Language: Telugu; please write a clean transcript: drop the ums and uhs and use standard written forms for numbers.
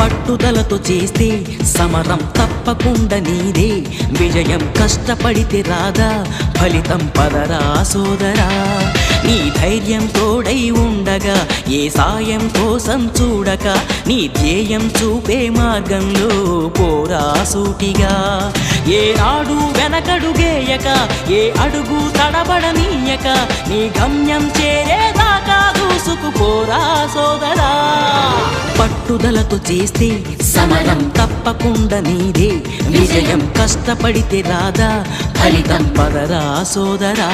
పట్టుదలతో చేస్తే సమరం తప్పకుండా నీదే, విజయం కష్టపడితే రాదా ఫలితం పదరా సోదరా. నీ ధైర్యం తోడై ఉండగా ఏ సాయం కోసం చూడక, నీ ధ్యేయం చూపే మార్గంలో పోరా సూటిగా. ఏ నాడు వెనకడుగేయక, ఏ అడుగు తడబడనీయక, నీ గమ్యం చేరేదాకా దూసుకుపోరా సోదరా. పట్టుదలతో చేస్తే సమరం తప్పకుండా నీదే, విజయం కష్టపడితే రాదా ఫలితం పదరా సోదరా.